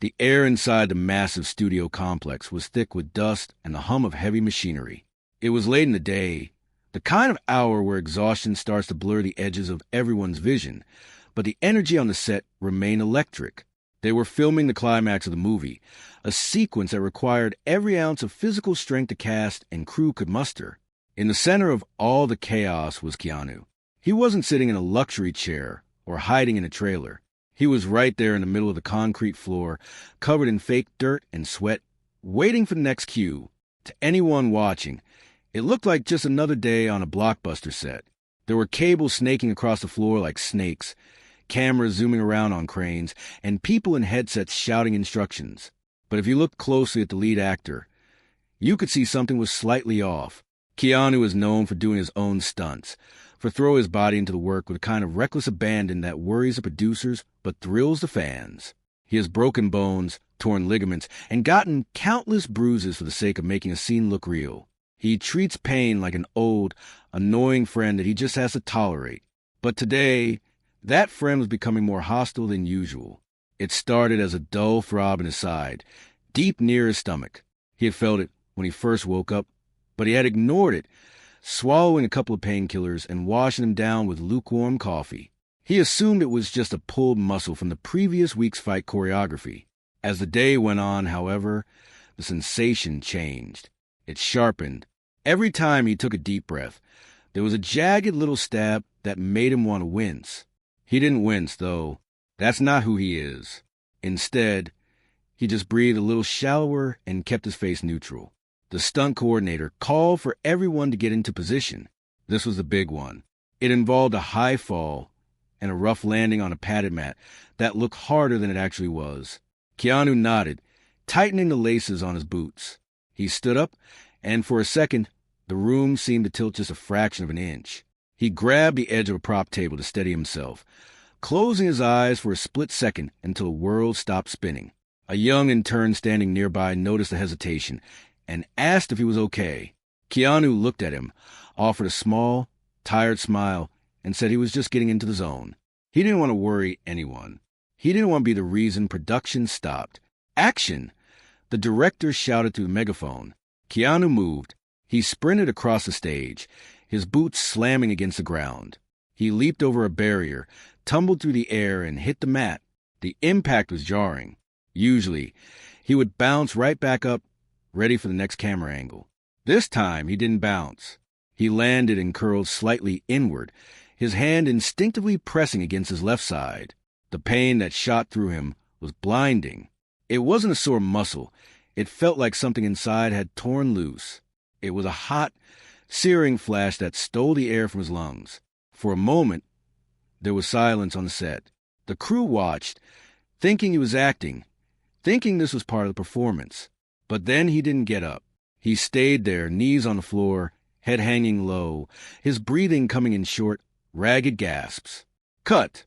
The air inside the massive studio complex was thick with dust and the hum of heavy machinery. It was late in the day, the kind of hour where exhaustion starts to blur the edges of everyone's vision, but the energy on the set remained electric. They were filming the climax of the movie, a sequence that required every ounce of physical strength the cast and crew could muster. In the center of all the chaos was Keanu. He wasn't sitting in a luxury chair or hiding in a trailer. He was right there in the middle of the concrete floor, covered in fake dirt and sweat, waiting for the next cue. To anyone watching, it looked like just another day on a blockbuster set. There were cables snaking across the floor like snakes, cameras zooming around on cranes, and people in headsets shouting instructions. But if you looked closely at the lead actor, you could see something was slightly off. Keanu is known for doing his own stunts, for throwing his body into the work with a kind of reckless abandon that worries the producers but thrills the fans. He has broken bones, torn ligaments, and gotten countless bruises for the sake of making a scene look real. He treats pain like an old, annoying friend that he just has to tolerate. But today, that friend was becoming more hostile than usual. It started as a dull throb in his side, deep near his stomach. He had felt it when he first woke up, but he had ignored it, swallowing a couple of painkillers and washing them down with lukewarm coffee. He assumed it was just a pulled muscle from the previous week's fight choreography. As the day went on, however, the sensation changed. It sharpened. Every time he took a deep breath, there was a jagged little stab that made him want to wince. He didn't wince, though. That's not who he is. Instead, he just breathed a little shallower and kept his face neutral. The stunt coordinator called for everyone to get into position. This was the big one. It involved a high fall and a rough landing on a padded mat that looked harder than it actually was. Keanu nodded, tightening the laces on his boots. He stood up, and for a second, the room seemed to tilt just a fraction of an inch. He grabbed the edge of a prop table to steady himself, closing his eyes for a split second until the world stopped spinning. A young intern standing nearby noticed the hesitation and asked if he was okay. Keanu looked at him, offered a small, tired smile, and said he was just getting into the zone. He didn't want to worry anyone. He didn't want to be the reason production stopped. Action! The director shouted through the megaphone. Keanu moved. He sprinted across the stage, his boots slamming against the ground. He leaped over a barrier, tumbled through the air, and hit the mat. The impact was jarring. Usually, he would bounce right back up, ready for the next camera angle. This time, he didn't bounce. He landed and curled slightly inward, his hand instinctively pressing against his left side. The pain that shot through him was blinding. It wasn't a sore muscle. It felt like something inside had torn loose. It was a hot, searing flash that stole the air from his lungs. For a moment, there was silence on the set. The crew watched, thinking he was acting, thinking this was part of the performance. But then he didn't get up. He stayed there, knees on the floor, head hanging low, his breathing coming in short, ragged gasps. "Cut!"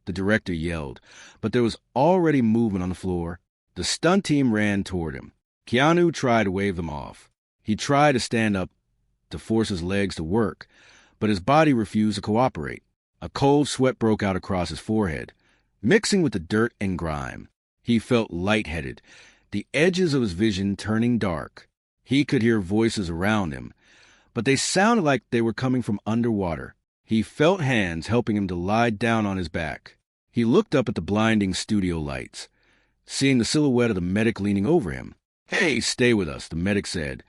the director yelled, but there was already movement on the floor. The stunt team ran toward him. Keanu tried to wave them off. He tried to stand up, to force his legs to work, but his body refused to cooperate. A cold sweat broke out across his forehead, mixing with the dirt and grime. He felt lightheaded, the edges of his vision turning dark. He could hear voices around him, but they sounded like they were coming from underwater. He felt hands helping him to lie down on his back. He looked up at the blinding studio lights, seeing the silhouette of the medic leaning over him. "Hey, stay with us," the medic said,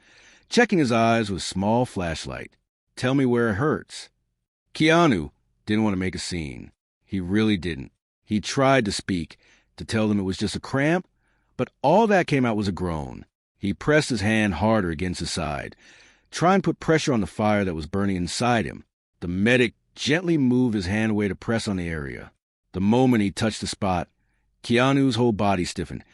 checking his eyes with a small flashlight. "Tell me where it hurts." Keanu didn't want to make a scene. He really didn't. He tried to speak, to tell them it was just a cramp, but all that came out was a groan. He pressed his hand harder against his side, trying to put pressure on the fire that was burning inside him. The medic gently moved his hand away to press on the area. The moment he touched the spot, Keanu's whole body stiffened,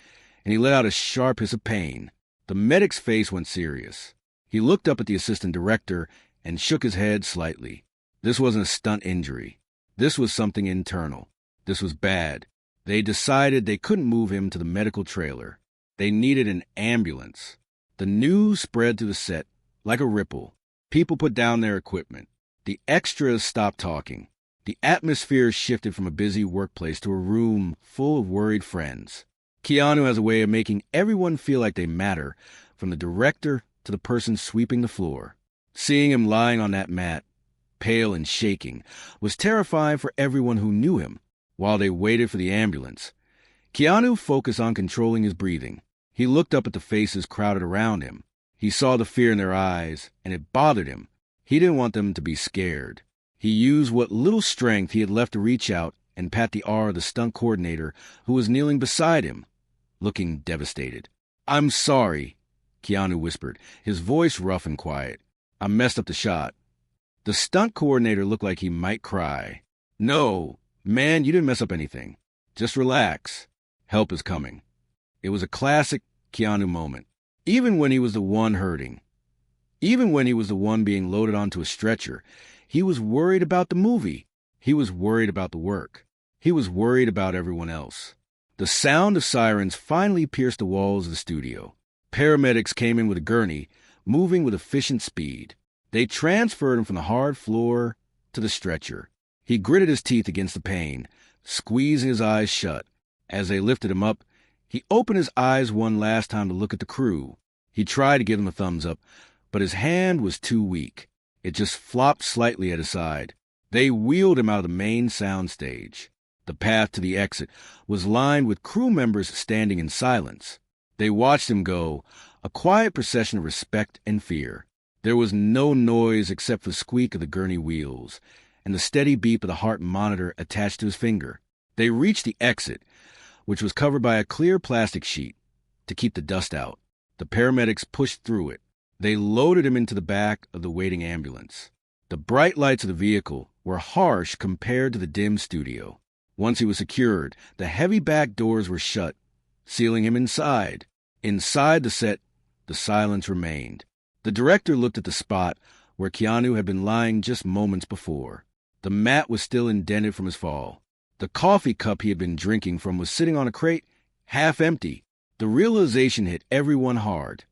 and he let out a sharp hiss of pain. The medic's face went serious. He looked up at the assistant director and shook his head slightly. This wasn't a stunt injury. This was something internal. This was bad. They decided they couldn't move him to the medical trailer. They needed an ambulance. The news spread through the set like a ripple. People put down their equipment. The extras stopped talking. The atmosphere shifted from a busy workplace to a room full of worried friends. Keanu has a way of making everyone feel like they matter, from the director to the person sweeping the floor. Seeing him lying on that mat, pale and shaking, was terrifying for everyone who knew him. While they waited for the ambulance, Keanu focused on controlling his breathing. He looked up at the faces crowded around him. He saw the fear in their eyes, and it bothered him. He didn't want them to be scared. He used what little strength he had left to reach out and pat the arm of the stunt coordinator who was kneeling beside him, looking devastated. "I'm sorry," Keanu whispered, his voice rough and quiet. "I messed up the shot." The stunt coordinator looked like he might cry. "No, man, you didn't mess up anything. Just relax. Help is coming." It was a classic Keanu moment. Even when he was the one hurting, even when he was the one being loaded onto a stretcher, he was worried about the movie. He was worried about the work. He was worried about everyone else. The sound of sirens finally pierced the walls of the studio. Paramedics came in with a gurney, moving with efficient speed. They transferred him from the hard floor to the stretcher. He gritted his teeth against the pain, squeezing his eyes shut. As they lifted him up, he opened his eyes one last time to look at the crew. He tried to give them a thumbs up, but his hand was too weak. It just flopped slightly at his side. They wheeled him out of the main sound stage. The path to the exit was lined with crew members standing in silence. They watched him go, a quiet procession of respect and fear. There was no noise except for the squeak of the gurney wheels and the steady beep of the heart monitor attached to his finger. They reached the exit, which was covered by a clear plastic sheet to keep the dust out. The paramedics pushed through it. They loaded him into the back of the waiting ambulance. The bright lights of the vehicle were harsh compared to the dim studio. Once he was secured, the heavy back doors were shut, sealing him inside. Inside the set, the silence remained. The director looked at the spot where Keanu had been lying just moments before. The mat was still indented from his fall. The coffee cup he had been drinking from was sitting on a crate, half empty. The realization hit everyone hard.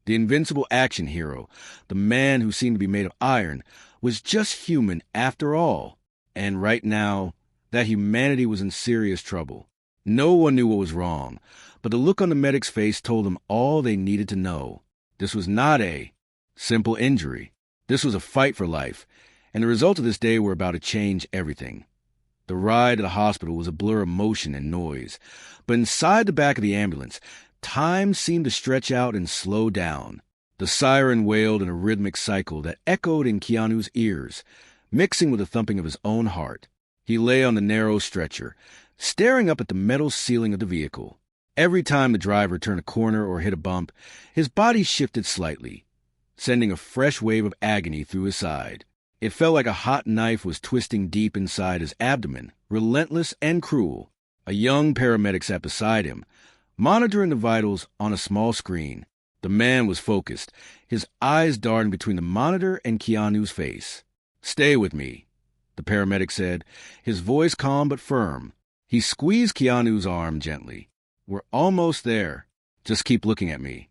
The invincible action hero, the man who seemed to be made of iron, was just human after all. And right now, that humanity was in serious trouble. No one knew what was wrong, but the look on the medic's face told them all they needed to know. This was not a simple injury. This was a fight for life, and the results of this day were about to change everything. The ride to the hospital was a blur of motion and noise, but inside the back of the ambulance, time seemed to stretch out and slow down. The siren wailed in a rhythmic cycle that echoed in Keanu's ears, mixing with the thumping of his own heart. He lay on the narrow stretcher, staring up at the metal ceiling of the vehicle. Every time the driver turned a corner or hit a bump, his body shifted slightly, sending a fresh wave of agony through his side. It felt like a hot knife was twisting deep inside his abdomen, relentless and cruel. A young paramedic sat beside him, monitoring the vitals on a small screen. The man was focused, his eyes darting between the monitor and Keanu's face. "Stay with me," the paramedic said, his voice calm but firm. He squeezed Keanu's arm gently. "We're almost there. Just keep looking at me."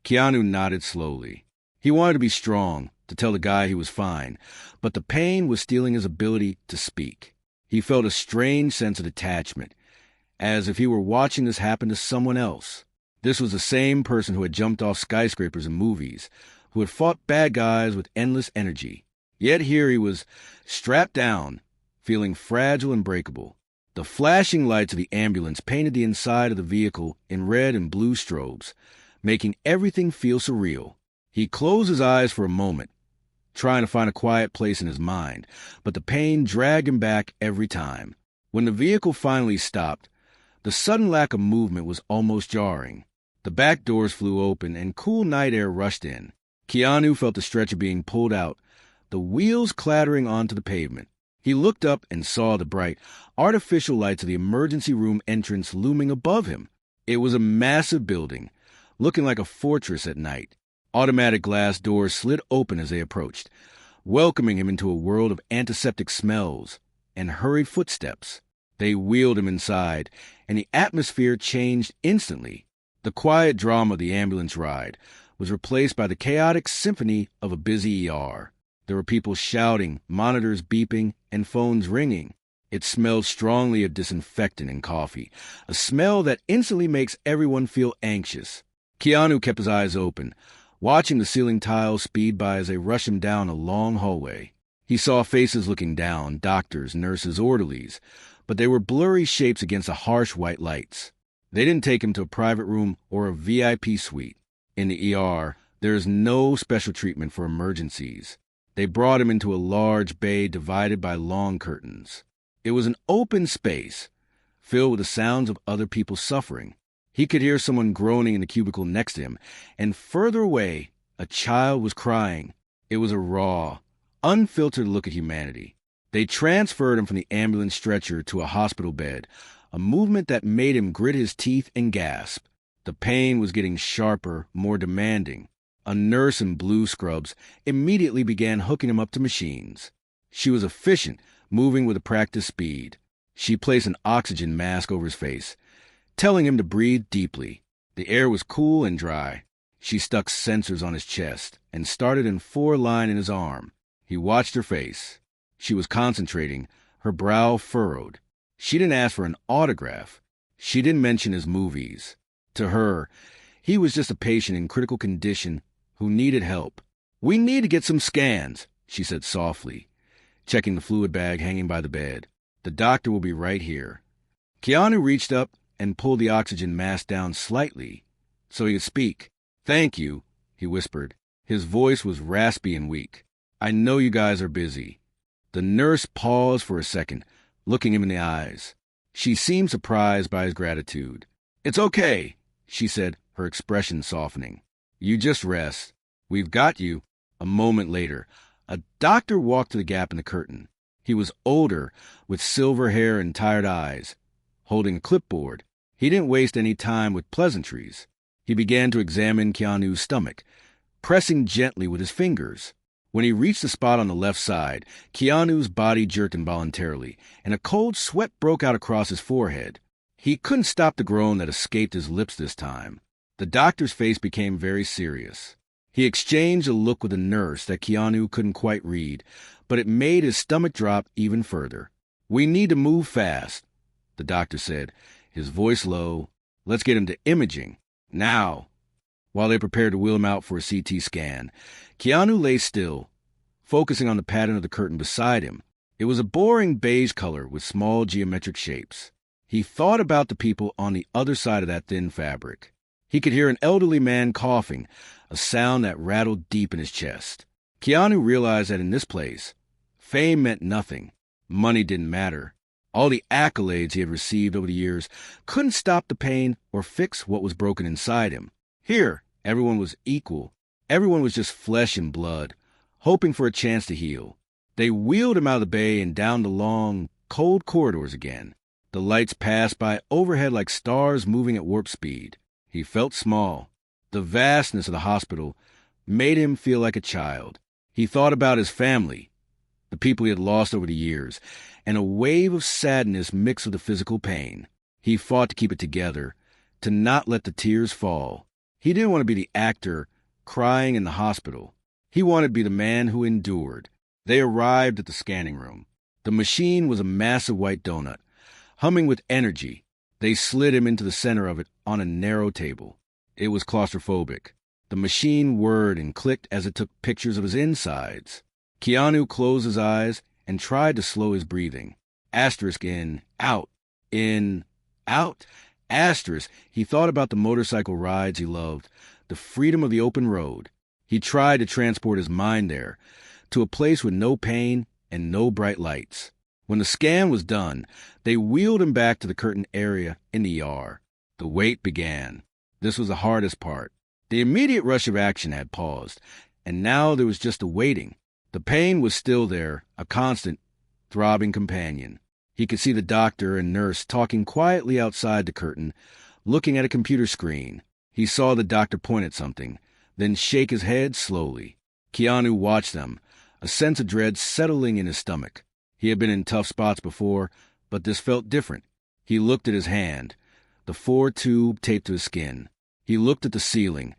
Keanu nodded slowly. He wanted to be strong, to tell the guy he was fine, but the pain was stealing his ability to speak. He felt a strange sense of detachment, as if he were watching this happen to someone else. This was the same person who had jumped off skyscrapers in movies, who had fought bad guys with endless energy. Yet here he was, strapped down, feeling fragile and breakable. The flashing lights of the ambulance painted the inside of the vehicle in red and blue strobes, making everything feel surreal. He closed his eyes for a moment, trying to find a quiet place in his mind, but the pain dragged him back every time. When the vehicle finally stopped, the sudden lack of movement was almost jarring. The back doors flew open and cool night air rushed in. Keanu felt the stretcher being pulled out, the wheels clattering onto the pavement. He looked up and saw the bright, artificial lights of the emergency room entrance looming above him. It was a massive building, looking like a fortress at night. Automatic glass doors slid open as they approached, welcoming him into a world of antiseptic smells and hurried footsteps. They wheeled him inside, and the atmosphere changed instantly. The quiet drama of the ambulance ride was replaced by the chaotic symphony of a busy ER. There were people shouting, monitors beeping, and phones ringing. It smelled strongly of disinfectant and coffee, a smell that instantly makes everyone feel anxious. Keanu kept his eyes open, watching the ceiling tiles speed by as they rushed him down a long hallway. He saw faces looking down, doctors, nurses, orderlies, but they were blurry shapes against the harsh white lights. They didn't take him to a private room or a VIP suite. In the ER, there is no special treatment for emergencies. They brought him into a large bay divided by long curtains. It was an open space, filled with the sounds of other people suffering. He could hear someone groaning in the cubicle next to him, and further away, a child was crying. It was a raw, unfiltered look at humanity. They transferred him from the ambulance stretcher to a hospital bed, a movement that made him grit his teeth and gasp. The pain was getting sharper, more demanding. A nurse in blue scrubs immediately began hooking him up to machines. She was efficient, moving with a practiced speed. She placed an oxygen mask over his face, telling him to breathe deeply. The air was cool and dry. She stuck sensors on his chest and started in 4-line in his arm. He watched her face. She was concentrating, her brow furrowed. She didn't ask for an autograph. She didn't mention his movies. To her, he was just a patient in critical condition who needed help. "We need to get some scans," she said softly, checking the fluid bag hanging by the bed. "The doctor will be right here." Keanu reached up and pulled the oxygen mask down slightly so he could speak. "Thank you," he whispered. His voice was raspy and weak. "I know you guys are busy." The nurse paused for a second, looking him in the eyes. She seemed surprised by his gratitude. "It's okay," she said, her expression softening. "You just rest. We've got you." A moment later, a doctor walked to the gap in the curtain. He was older, with silver hair and tired eyes, holding a clipboard. He didn't waste any time with pleasantries. He began to examine Keanu's stomach, pressing gently with his fingers. When he reached the spot on the left side, Keanu's body jerked involuntarily, and a cold sweat broke out across his forehead. He couldn't stop the groan that escaped his lips this time. The doctor's face became very serious. He exchanged a look with a nurse that Keanu couldn't quite read, but it made his stomach drop even further. "We need to move fast," the doctor said, his voice low. "Let's get him to imaging. Now." While they prepared to wheel him out for a CT scan, Keanu lay still, focusing on the pattern of the curtain beside him. It was a boring beige color with small geometric shapes. He thought about the people on the other side of that thin fabric. He could hear an elderly man coughing, a sound that rattled deep in his chest. Keanu realized that in this place, fame meant nothing. Money didn't matter. All the accolades he had received over the years couldn't stop the pain or fix what was broken inside him. Here, everyone was equal. Everyone was just flesh and blood, hoping for a chance to heal. They wheeled him out of the bay and down the long, cold corridors again. The lights passed by overhead like stars moving at warp speed. He felt small. The vastness of the hospital made him feel like a child. He thought about his family, the people he had lost over the years, and a wave of sadness mixed with the physical pain. He fought to keep it together, to not let the tears fall. He didn't want to be the actor crying in the hospital. He wanted to be the man who endured. They arrived at the scanning room. The machine was a massive white donut, humming with energy. They slid him into the center of it on a narrow table. It was claustrophobic. The machine whirred and clicked as it took pictures of his insides. Keanu closed his eyes and tried to slow his breathing. Asterisk in, out, asterisk. He thought about the motorcycle rides he loved, the freedom of the open road. He tried to transport his mind there, to a place with no pain and no bright lights. When the scan was done, they wheeled him back to the curtain area in the ER. The wait began. This was the hardest part. The immediate rush of action had paused, and now there was just the waiting. The pain was still there, a constant, throbbing companion. He could see the doctor and nurse talking quietly outside the curtain, looking at a computer screen. He saw the doctor point at something, then shake his head slowly. Keanu watched them, a sense of dread settling in his stomach. He had been in tough spots before, but this felt different. He looked at his hand, the 4-tube taped to his skin. He looked at the ceiling,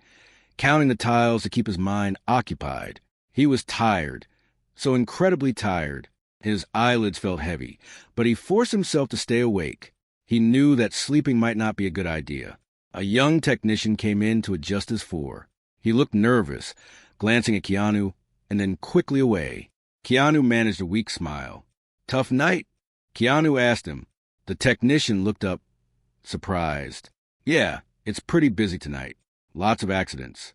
counting the tiles to keep his mind occupied. He was tired, so incredibly tired. His eyelids felt heavy, but he forced himself to stay awake. He knew that sleeping might not be a good idea. A young technician came in to adjust his four. He looked nervous, glancing at Keanu, and then quickly away. Keanu managed a weak smile. "Tough night?" Keanu asked him. The technician looked up, surprised. "Yeah, it's pretty busy tonight. Lots of accidents."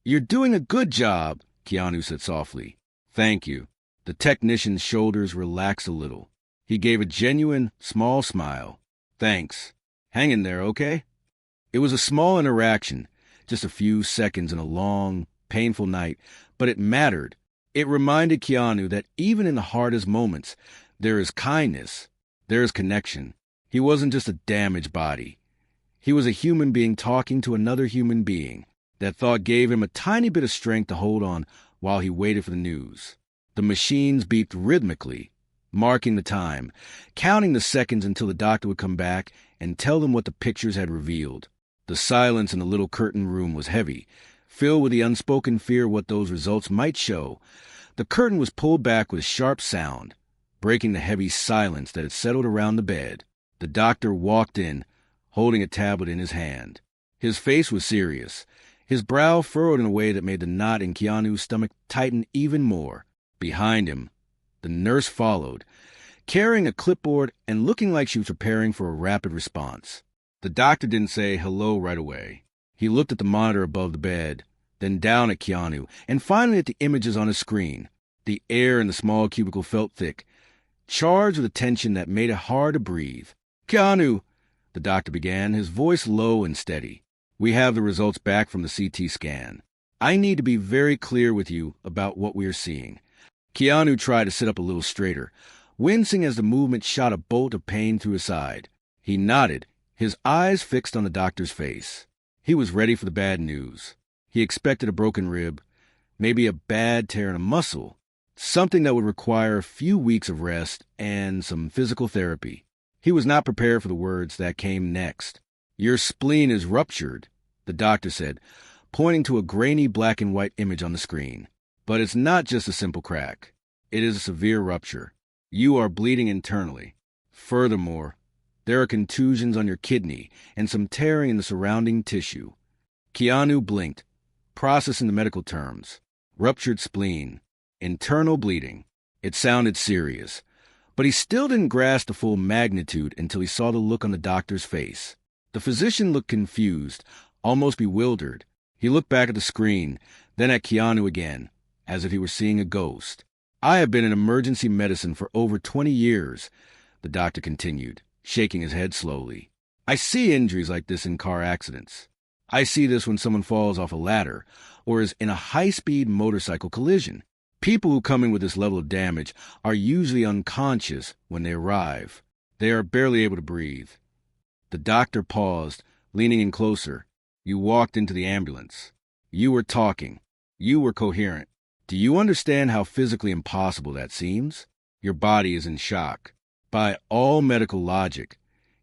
"You're doing a good job," Keanu said softly. "Thank you." The technician's shoulders relaxed a little. He gave a genuine, small smile. "Thanks. Hang in there, okay?" It was a small interaction, just a few seconds in a long, painful night, but it mattered. It reminded Keanu that even in the hardest moments, there is kindness, there is connection. He wasn't just a damaged body. He was a human being talking to another human being. That thought gave him a tiny bit of strength to hold on while he waited for the news. The machines beeped rhythmically, marking the time, counting the seconds until the doctor would come back and tell them what the pictures had revealed. The silence in the little curtained room was heavy, filled with the unspoken fear what those results might show. The curtain was pulled back with a sharp sound, breaking the heavy silence that had settled around the bed. The doctor walked in, holding a tablet in his hand. His face was serious, his brow furrowed in a way that made the knot in Keanu's stomach tighten even more. Behind him, the nurse followed, carrying a clipboard and looking like she was preparing for a rapid response. The doctor didn't say hello right away. He looked at the monitor above the bed, then down at Keanu, and finally at the images on his screen. The air in the small cubicle felt thick, charged with a tension that made it hard to breathe. "Keanu," the doctor began, his voice low and steady. "We have the results back from the CT scan. I need to be very clear with you about what we are seeing." Keanu tried to sit up a little straighter, wincing as the movement shot a bolt of pain through his side. He nodded, his eyes fixed on the doctor's face. He was ready for the bad news. He expected a broken rib, maybe a bad tear in a muscle, something that would require a few weeks of rest and some physical therapy. He was not prepared for the words that came next. "Your spleen is ruptured," the doctor said, pointing to a grainy black and white image on the screen. "But it's not just a simple crack. It is a severe rupture. You are bleeding internally. Furthermore, there are contusions on your kidney and some tearing in the surrounding tissue." Keanu blinked, processing the medical terms. Ruptured spleen, internal bleeding. It sounded serious, but he still didn't grasp the full magnitude until he saw the look on the doctor's face. The physician looked confused, almost bewildered. He looked back at the screen, then at Keanu again, as if he were seeing a ghost. "I have been in emergency medicine for over 20 years, the doctor continued, shaking his head slowly. "I see injuries like this in car accidents. I see this when someone falls off a ladder or is in a high-speed motorcycle collision. People who come in with this level of damage are usually unconscious when they arrive. They are barely able to breathe." The doctor paused, leaning in closer. "You walked into the ambulance. You were talking. You were coherent. Do you understand how physically impossible that seems? Your body is in shock. By all medical logic,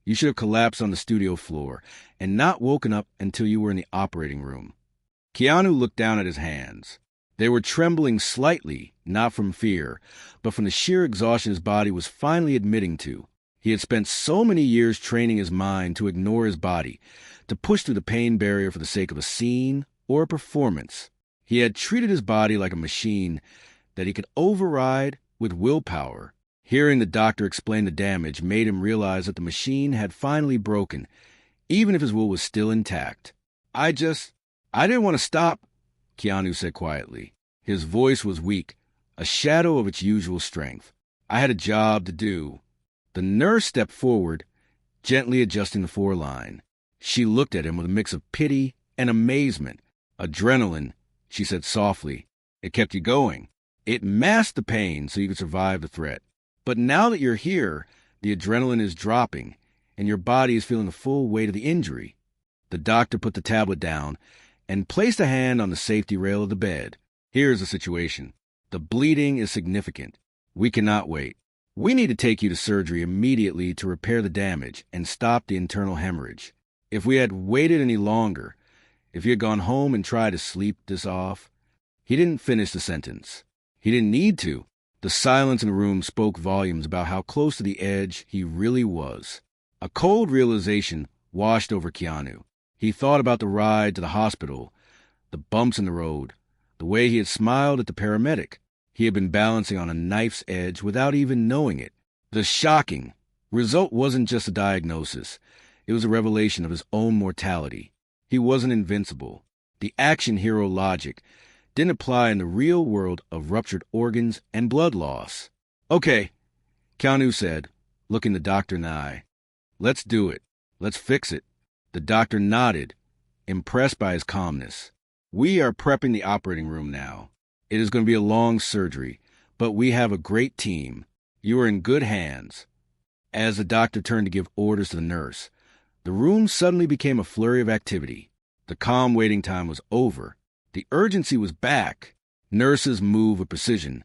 you should have collapsed on the studio floor and not woken up until you were in the operating room." Keanu looked down at his hands. They were trembling slightly, not from fear, but from the sheer exhaustion his body was finally admitting to. He had spent so many years training his mind to ignore his body, to push through the pain barrier for the sake of a scene or a performance. He had treated his body like a machine that he could override with willpower. Hearing the doctor explain the damage made him realize that the machine had finally broken, even if his will was still intact. I didn't want to stop," Keanu said quietly. His voice was weak, a shadow of its usual strength. "I had a job to do." The nurse stepped forward, gently adjusting the four-line. She looked at him with a mix of pity and amazement. "Adrenaline," she said softly. "It kept you going. It masked the pain so you could survive the threat. But now that you're here, the adrenaline is dropping, and your body is feeling the full weight of the injury." The doctor put the tablet down and placed a hand on the safety rail of the bed. "Here's the situation. The bleeding is significant. We cannot wait. We need to take you to surgery immediately to repair the damage and stop the internal hemorrhage. If we had waited any longer, if you had gone home and tried to sleep this off..." He didn't finish the sentence. He didn't need to. The silence in the room spoke volumes about how close to the edge he really was. A cold realization washed over Keanu. He thought about the ride to the hospital, the bumps in the road, the way he had smiled at the paramedic. He had been balancing on a knife's edge without even knowing it. The shocking result wasn't just a diagnosis. It was a revelation of his own mortality. He wasn't invincible. The action hero logic didn't apply in the real world of ruptured organs and blood loss. "Okay," Keanu said, looking the doctor in the eye. "Let's do it. Let's fix it." The doctor nodded, impressed by his calmness. "We are prepping the operating room now. It is going to be a long surgery, but we have a great team. You are in good hands." As the doctor turned to give orders to the nurse, the room suddenly became a flurry of activity. The calm waiting time was over. The urgency was back. Nurses moved with precision,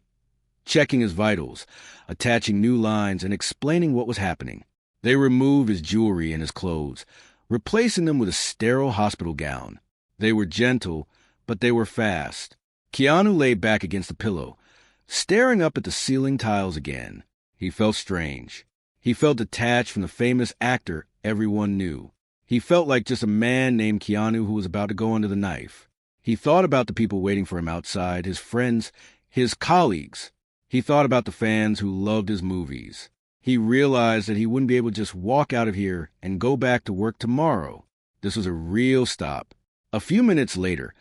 checking his vitals, attaching new lines, and explaining what was happening. They removed his jewelry and his clothes, replacing them with a sterile hospital gown. They were gentle, but they were fast. Keanu lay back against the pillow, staring up at the ceiling tiles again. He felt strange. He felt detached from the famous actor everyone knew. He felt like just a man named Keanu who was about to go under the knife. He thought about the people waiting for him outside, his friends, his colleagues. He thought about the fans who loved his movies. He realized that he wouldn't be able to just walk out of here and go back to work tomorrow. This was a real stop. A few minutes later,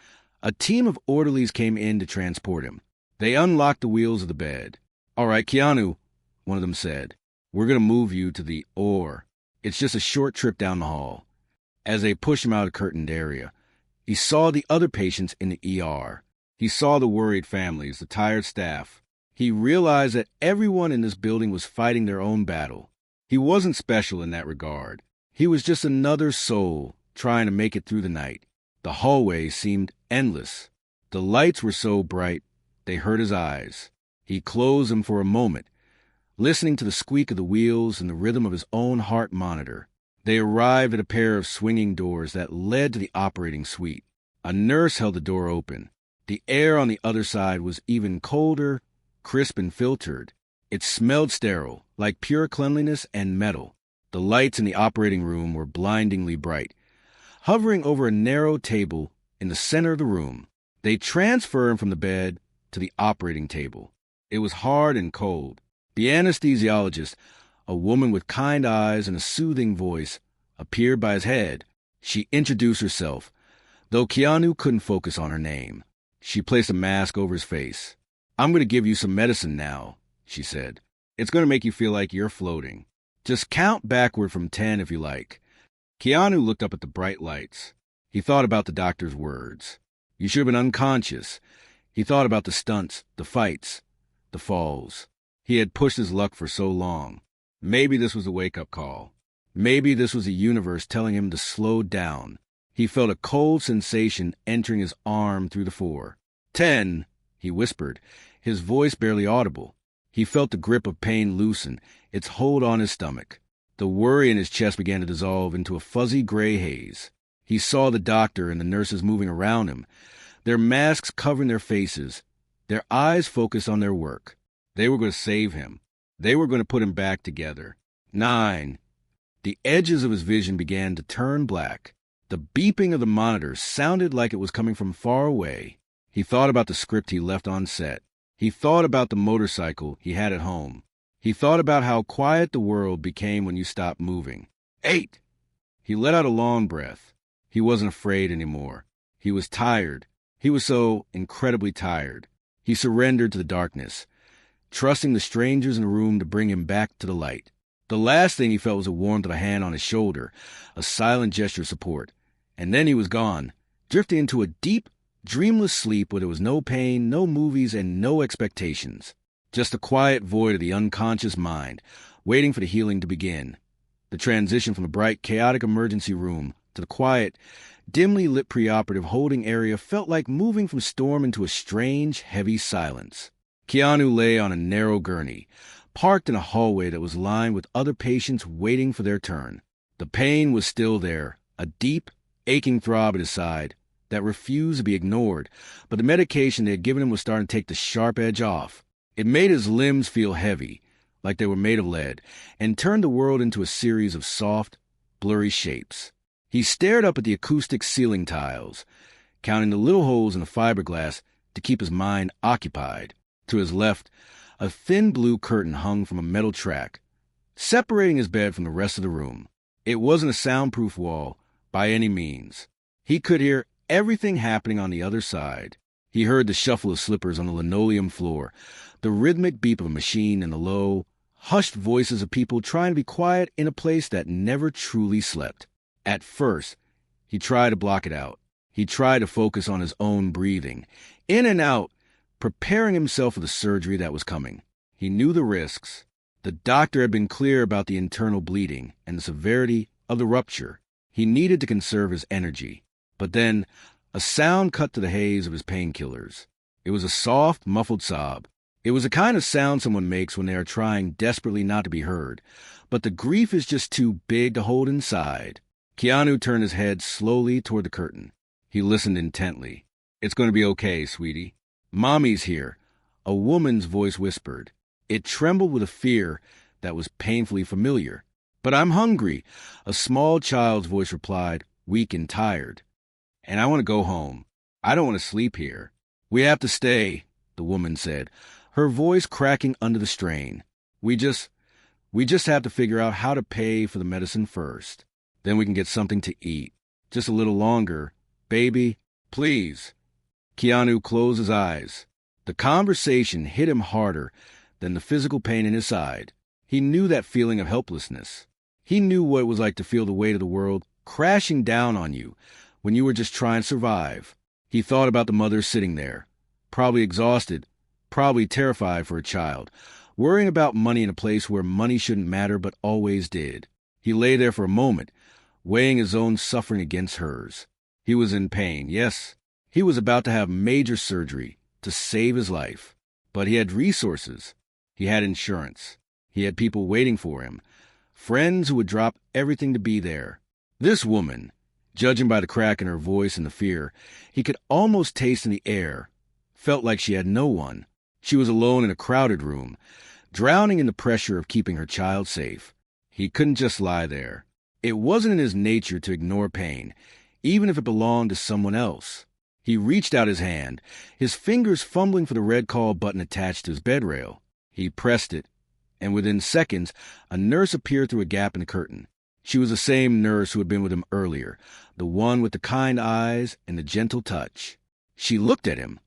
a team of orderlies came in to transport him. They unlocked the wheels of the bed. "All right, Keanu," one of them said, "we're going to move you to the OR. It's just a short trip down the hall." As they pushed him out of the curtained area, he saw the other patients in the ER. He saw the worried families, the tired staff. He realized that everyone in this building was fighting their own battle. He wasn't special in that regard. He was just another soul trying to make it through the night. The hallway seemed endless. The lights were so bright, they hurt his eyes. He closed them for a moment, listening to the squeak of the wheels and the rhythm of his own heart monitor. They arrived at a pair of swinging doors that led to the operating suite. A nurse held the door open. The air on the other side was even colder, crisp and filtered. It smelled sterile, like pure cleanliness and metal. The lights in the operating room were blindingly bright, hovering over a narrow table in the center of the room. They transferred him from the bed to the operating table. It was hard and cold. The anesthesiologist, a woman with kind eyes and a soothing voice, appeared by his head. She introduced herself, though Keanu couldn't focus on her name. She placed a mask over his face. "I'm going to give you some medicine now," she said. "It's going to make you feel like you're floating. Just count backward from 10 if you like." Keanu looked up at the bright lights. He thought about the doctor's words. "You should have been unconscious." He thought about the stunts, the fights, the falls. He had pushed his luck for so long. Maybe this was a wake-up call. Maybe this was the universe telling him to slow down. He felt a cold sensation entering his arm through the 4. 10, he whispered, his voice barely audible. He felt the grip of pain loosen, its hold on his stomach. The worry in his chest began to dissolve into a fuzzy gray haze. He saw the doctor and the nurses moving around him, their masks covering their faces, their eyes focused on their work. They were going to save him. They were going to put him back together. 9. The edges of his vision began to turn black. The beeping of the monitor sounded like it was coming from far away. He thought about the script he left on set. He thought about the motorcycle he had at home. He thought about how quiet the world became when you stopped moving. 8. He let out a long breath. He wasn't afraid anymore. He was tired. He was so incredibly tired. He surrendered to the darkness, trusting the strangers in the room to bring him back to the light. The last thing he felt was a warmth of a hand on his shoulder, a silent gesture of support. And then he was gone, drifting into a deep, dreamless sleep where there was no pain, no movies, and no expectations. Just a quiet void of the unconscious mind, waiting for the healing to begin. The transition from the bright, chaotic emergency room to the quiet, dimly lit preoperative holding area felt like moving from storm into a strange, heavy silence. Keanu lay on a narrow gurney, parked in a hallway that was lined with other patients waiting for their turn. The pain was still there, a deep, aching throb at his side that refused to be ignored, but the medication they had given him was starting to take the sharp edge off. It made his limbs feel heavy, like they were made of lead, and turned the world into a series of soft, blurry shapes. He stared up at the acoustic ceiling tiles, counting the little holes in the fiberglass to keep his mind occupied. To his left, a thin blue curtain hung from a metal track, separating his bed from the rest of the room. It wasn't a soundproof wall by any means. He could hear everything happening on the other side. He heard the shuffle of slippers on the linoleum floor, the rhythmic beep of a machine, and the low, hushed voices of people trying to be quiet in a place that never truly slept. At first, he tried to block it out. He tried to focus on his own breathing, in and out, preparing himself for the surgery that was coming. He knew the risks. The doctor had been clear about the internal bleeding and the severity of the rupture. He needed to conserve his energy. But then, a sound cut to the haze of his painkillers. It was a soft, muffled sob. It was the kind of sound someone makes when they are trying desperately not to be heard, but the grief is just too big to hold inside. Keanu turned his head slowly toward the curtain. He listened intently. "It's going to be okay, sweetie. Mommy's here," a woman's voice whispered. It trembled with a fear that was painfully familiar. "But I'm hungry," a small child's voice replied, weak and tired. "And I want to go home. I don't want to sleep here." "We have to stay," the woman said, her voice cracking under the strain. We just have to figure out how to pay for the medicine first. Then we can get something to eat. Just a little longer. Baby, please." Keanu closed his eyes. The conversation hit him harder than the physical pain in his side. He knew that feeling of helplessness. He knew what it was like to feel the weight of the world crashing down on you when you were just trying to survive. He thought about the mother sitting there, probably exhausted, probably terrified for a child, worrying about money in a place where money shouldn't matter but always did. He lay there for a moment, weighing his own suffering against hers. He was in pain, yes. He was about to have major surgery to save his life. But he had resources. He had insurance. He had people waiting for him, friends who would drop everything to be there. This woman, judging by the crack in her voice and the fear he could almost taste in the air, felt like she had no one. She was alone in a crowded room, drowning in the pressure of keeping her child safe. He couldn't just lie there. It wasn't in his nature to ignore pain, even if it belonged to someone else. He reached out his hand, his fingers fumbling for the red call button attached to his bed rail. He pressed it, and within seconds, a nurse appeared through a gap in the curtain. She was the same nurse who had been with him earlier, the one with the kind eyes and the gentle touch. She looked at him,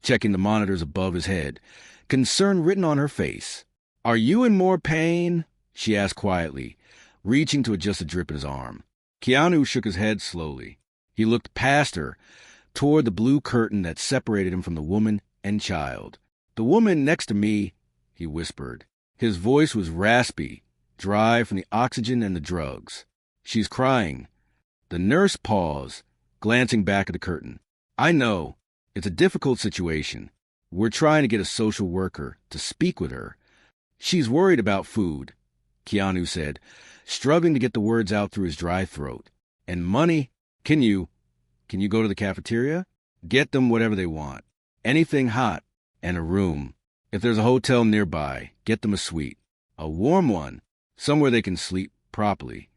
checking the monitors above his head, concern written on her face. "Are you in more pain?" she asked quietly, reaching to adjust a drip in his arm. Keanu shook his head slowly. He looked past her, toward the blue curtain that separated him from the woman and child. "The woman next to me," he whispered. His voice was raspy, dry from the oxygen and the drugs. "She's crying." The nurse paused, glancing back at the curtain. "I know. It's a difficult situation. We're trying to get a social worker to speak with her. She's worried about food," Keanu said, struggling to get the words out through his dry throat. "And money. Can you go to the cafeteria? Get them whatever they want. Anything hot. And a room. If there's a hotel nearby, get them a suite. A warm one, somewhere they can sleep properly."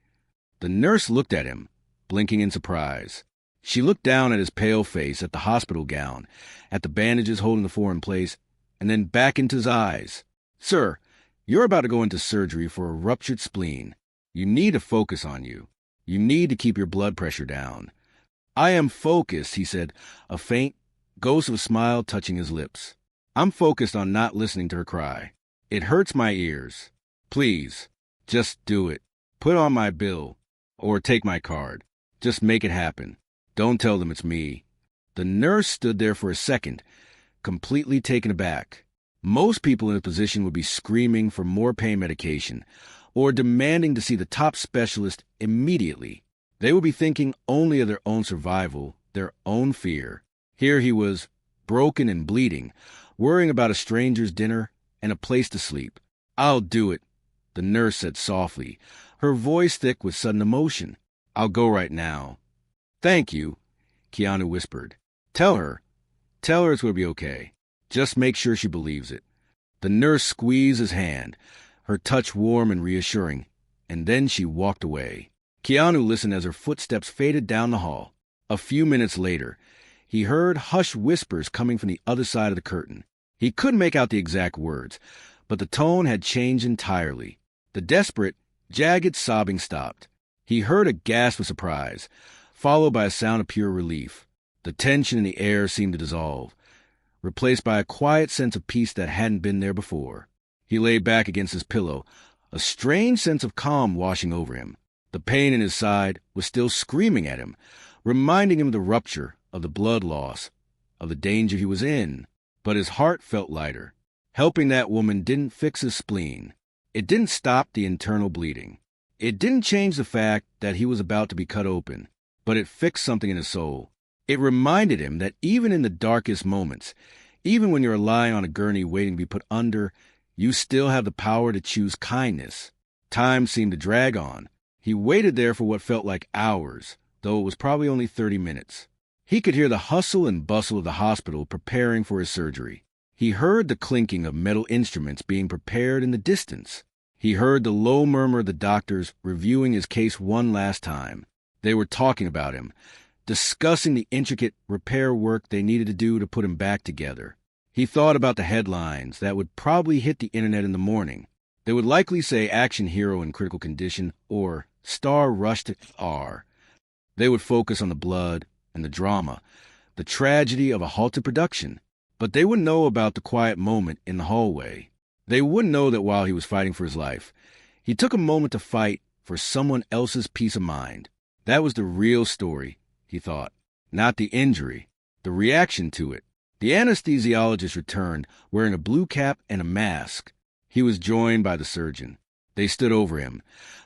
The nurse looked at him, blinking in surprise. She looked down at his pale face, at the hospital gown, at the bandages holding the four in place, and then back into his eyes. "Sir, you're about to go into surgery for a ruptured spleen. You need to focus on you. You need to keep your blood pressure down." "I am focused," he said, a faint ghost of a smile touching his lips. "I'm focused on not listening to her cry. It hurts my ears. Please, just do it. Put on my bill, or take my card. Just make it happen. Don't tell them it's me." The nurse stood there for a second, completely taken aback. Most people in his position would be screaming for more pain medication, or demanding to see the top specialist immediately. They would be thinking only of their own survival, their own fear. Here he was, broken and bleeding, worrying about a stranger's dinner and a place to sleep. "I'll do it," the nurse said softly, her voice thick with sudden emotion. "I'll go right now." "Thank you," Keanu whispered. Tell her it's going to be okay. Just make sure she believes it." The nurse squeezed his hand, her touch warm and reassuring, and then she walked away. Keanu listened as her footsteps faded down the hall. A few minutes later, he heard hushed whispers coming from the other side of the curtain. He couldn't make out the exact words, but the tone had changed entirely. The desperate, jagged sobbing stopped. He heard a gasp of surprise, followed by a sound of pure relief. The tension in the air seemed to dissolve, replaced by a quiet sense of peace that hadn't been there before. He lay back against his pillow, a strange sense of calm washing over him. The pain in his side was still screaming at him, reminding him of the rupture, of the blood loss, of the danger he was in. But his heart felt lighter. Helping that woman didn't fix his spleen. It didn't stop the internal bleeding. It didn't change the fact that he was about to be cut open, but it fixed something in his soul. It reminded him that even in the darkest moments, even when you're lying on a gurney waiting to be put under, you still have the power to choose kindness. Time seemed to drag on. He waited there for what felt like hours, though it was probably only 30 minutes. He could hear the hustle and bustle of the hospital preparing for his surgery. He heard the clinking of metal instruments being prepared in the distance. He heard the low murmur of the doctors reviewing his case one last time. They were talking about him, discussing the intricate repair work they needed to do to put him back together. He thought about the headlines that would probably hit the internet in the morning. They would likely say action hero in critical condition or star rushed to R. They would focus on the blood and the drama, the tragedy of a halted production. But they wouldn't know about the quiet moment in the hallway. They wouldn't know that while he was fighting for his life, he took a moment to fight for someone else's peace of mind. That was the real story, he thought, not the injury, the reaction to it. The anesthesiologist returned, wearing a blue cap and a mask. He was joined by the surgeon. They stood over him,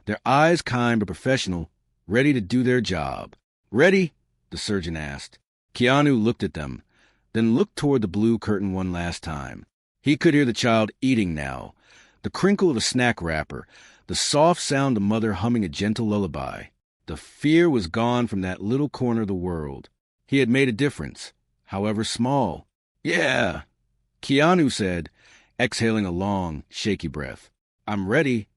their eyes kind but professional, ready to do their job. "Ready?" the surgeon asked. Keanu looked at them, then looked toward the blue curtain one last time. He could hear the child eating now, the crinkle of a snack wrapper, the soft sound of mother humming a gentle lullaby. The fear was gone from that little corner of the world. He had made a difference, however small. "Yeah," Keanu said, exhaling a long, shaky breath. "I'm ready."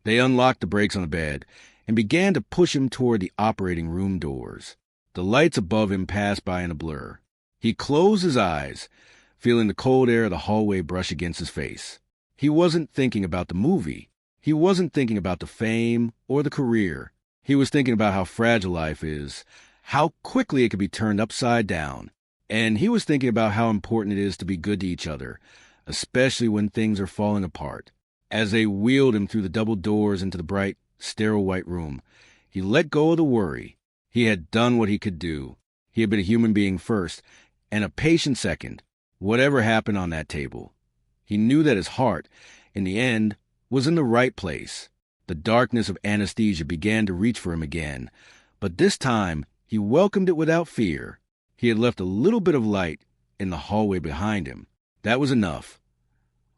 They unlocked the brakes on the bed and began to push him toward the operating room doors. The lights above him passed by in a blur. He closed his eyes, feeling the cold air of the hallway brush against his face. He wasn't thinking about the movie. He wasn't thinking about the fame or the career. He was thinking about how fragile life is, how quickly it could be turned upside down. And he was thinking about how important it is to be good to each other, especially when things are falling apart. As they wheeled him through the double doors into the bright, sterile white room, he let go of the worry. He had done what he could do. He had been a human being first, and a patient second, whatever happened on that table. He knew that his heart, in the end, was in the right place. The darkness of anesthesia began to reach for him again, but this time he welcomed it without fear. He had left a little bit of light in the hallway behind him. That was enough.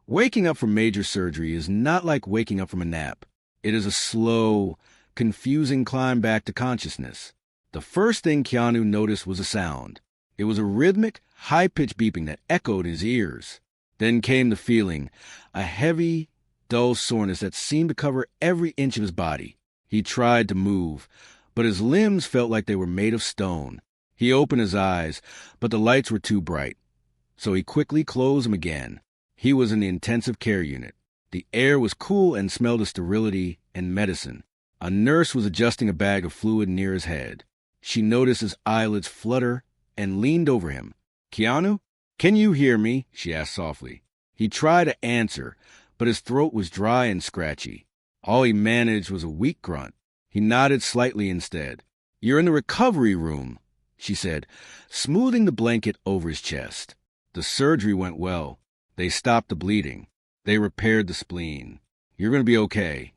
Waking up from major surgery is not like waking up from a nap. It is a slow, confusing climb back to consciousness. The first thing Keanu noticed was a sound. It was a rhythmic, high-pitched beeping that echoed in his ears. Then came the feeling, a heavy, dull soreness that seemed to cover every inch of his body. He tried to move, but his limbs felt like they were made of stone. He opened his eyes, but the lights were too bright, so he quickly closed them again. He was in the intensive care unit. The air was cool and smelled of sterility and medicine. A nurse was adjusting a bag of fluid near his head. She noticed his eyelids flutter and leaned over him. "Keanu, can you hear me?" she asked softly. He tried to answer, but his throat was dry and scratchy. All he managed was a weak grunt. He nodded slightly instead. "You're in the recovery room," she said, smoothing the blanket over his chest. "The surgery went well. They stopped the bleeding. They repaired the spleen. You're going to be okay."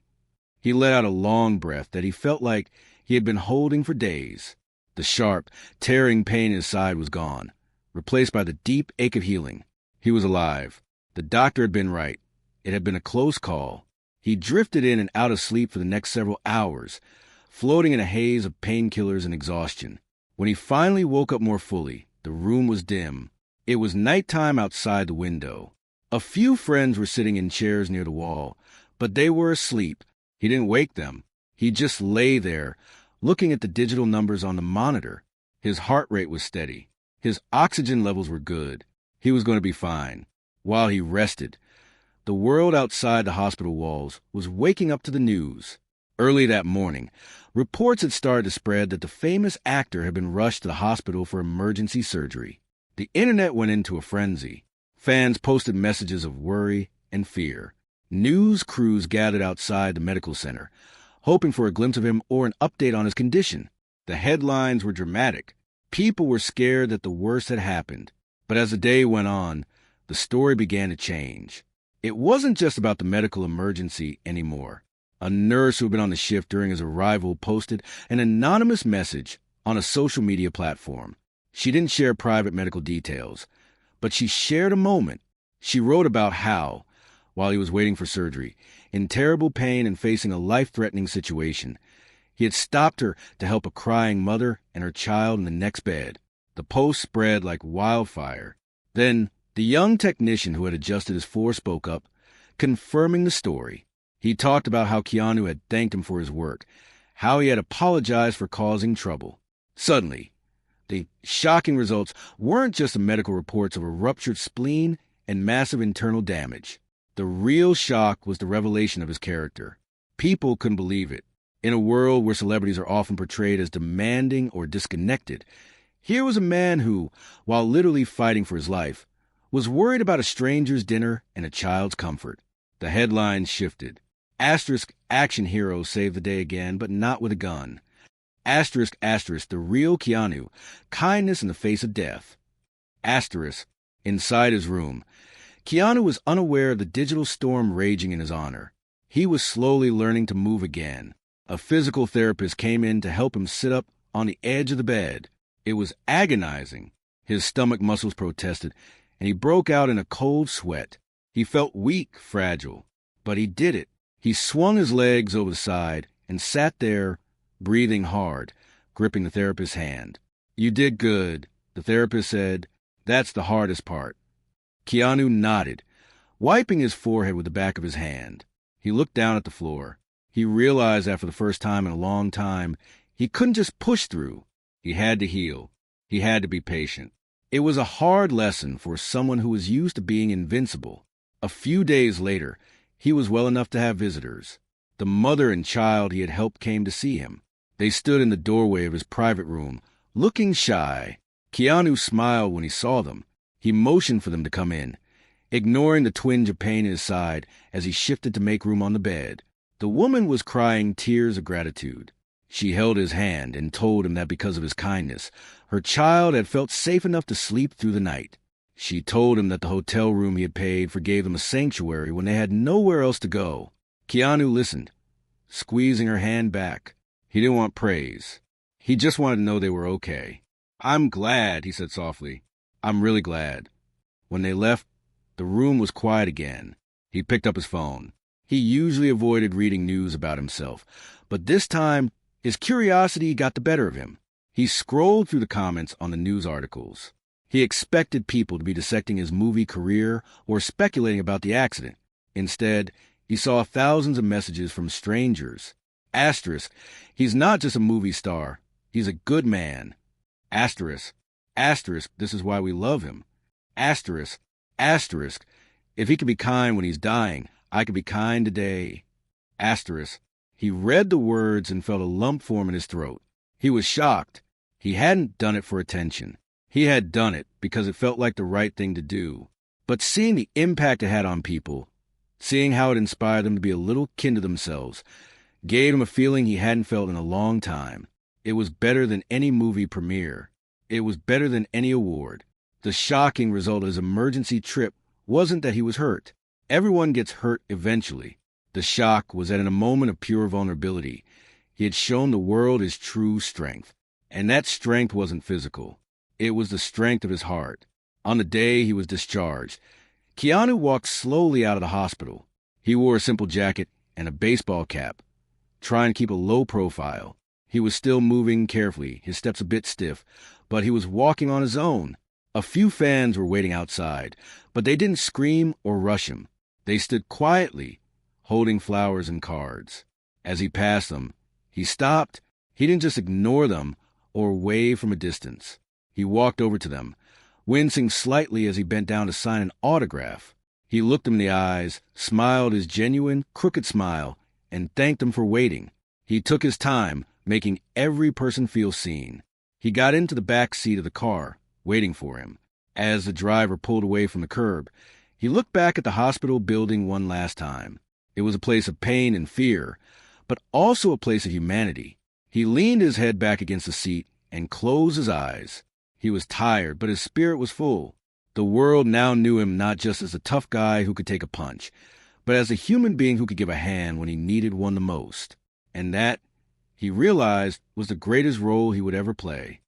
He let out a long breath that he felt like he had been holding for days. The sharp, tearing pain in his side was gone, replaced by the deep ache of healing. He was alive. The doctor had been right. It had been a close call. He drifted in and out of sleep for the next several hours, floating in a haze of painkillers and exhaustion. When he finally woke up more fully, the room was dim. It was nighttime outside the window. A few friends were sitting in chairs near the wall, but they were asleep. He didn't wake them. He just lay there, looking at the digital numbers on the monitor. His heart rate was steady. His oxygen levels were good. He was going to be fine. While he rested, the world outside the hospital walls was waking up to the news. Early that morning, reports had started to spread that the famous actor had been rushed to the hospital for emergency surgery. The internet went into a frenzy. Fans posted messages of worry and fear. News crews gathered outside the medical center, hoping for a glimpse of him or an update on his condition. The headlines were dramatic. People were scared that the worst had happened. But as the day went on, the story began to change. It wasn't just about the medical emergency anymore. A nurse who had been on the shift during his arrival posted an anonymous message on a social media platform. She didn't share private medical details, but she shared a moment. She wrote about how, while he was waiting for surgery, in terrible pain and facing a life-threatening situation, he had stopped her to help a crying mother and her child in the next bed. The post spread like wildfire. Then, the young technician who had adjusted his floor spoke up, confirming the story. He talked about how Keanu had thanked him for his work, how he had apologized for causing trouble. Suddenly, the shocking results weren't just the medical reports of a ruptured spleen and massive internal damage. The real shock was the revelation of his character. People couldn't believe it. In a world where celebrities are often portrayed as demanding or disconnected, here was a man who, while literally fighting for his life, was worried about a stranger's dinner and a child's comfort. The headlines shifted. Asterisk action hero saved the day again, but not with a gun. Asterisk the real Keanu, kindness in the face of death. Asterisk inside his room, Keanu was unaware of the digital storm raging in his honor. He was slowly learning to move again. A physical therapist came in to help him sit up on the edge of the bed. It was agonizing. His stomach muscles protested, and he broke out in a cold sweat. He felt weak, fragile, but he did it. He swung his legs over the side and sat there, breathing hard, gripping the therapist's hand. "You did good," the therapist said. "That's the hardest part." Keanu nodded, wiping his forehead with the back of his hand. He looked down at the floor. He realized after the first time in a long time, he couldn't just push through. He had to heal. He had to be patient. It was a hard lesson for someone who was used to being invincible. A few days later, he was well enough to have visitors. The mother and child he had helped came to see him. They stood in the doorway of his private room, looking shy. Keanu smiled when he saw them. He motioned for them to come in, ignoring the twinge of pain in his side as he shifted to make room on the bed. The woman was crying tears of gratitude. She held his hand and told him that because of his kindness, her child had felt safe enough to sleep through the night. She told him that the hotel room he had paid for gave them a sanctuary when they had nowhere else to go. Keanu listened, squeezing her hand back. He didn't want praise. He just wanted to know they were okay. "I'm glad," he said softly. "I'm really glad." When they left, the room was quiet again. He picked up his phone. He usually avoided reading news about himself, but this time, his curiosity got the better of him. He scrolled through the comments on the news articles. He expected people to be dissecting his movie career or speculating about the accident. Instead, he saw thousands of messages from strangers. Asterisk, he's not just a movie star. He's a good man. Asterisk, this is why we love him. Asterisk, if he can be kind when he's dying, I can be kind today. Asterisk, he read the words and felt a lump form in his throat. He was shocked. He hadn't done it for attention. He had done it because it felt like the right thing to do. But seeing the impact it had on people, seeing how it inspired them to be a little kin to themselves, gave him a feeling he hadn't felt in a long time. It was better than any movie premiere. It was better than any award. The shocking result of his emergency trip wasn't that he was hurt. Everyone gets hurt eventually. The shock was that in a moment of pure vulnerability, he had shown the world his true strength. And that strength wasn't physical. It was the strength of his heart. On the day he was discharged, Keanu walked slowly out of the hospital. He wore a simple jacket and a baseball cap, trying to keep a low profile. He was still moving carefully, his steps a bit stiff, but he was walking on his own. A few fans were waiting outside, but they didn't scream or rush him. They stood quietly, holding flowers and cards. As he passed them, he stopped. He didn't just ignore them or wave from a distance. He walked over to them, wincing slightly as he bent down to sign an autograph. He looked them in the eyes, smiled his genuine, crooked smile, and thanked them for waiting. He took his time, making every person feel seen. He got into the back seat of the car, waiting for him. As the driver pulled away from the curb, he looked back at the hospital building one last time. It was a place of pain and fear, but also a place of humanity. He leaned his head back against the seat and closed his eyes. He was tired, but his spirit was full. The world now knew him not just as a tough guy who could take a punch, but as a human being who could give a hand when he needed one the most. And that, he realized, was the greatest role he would ever play.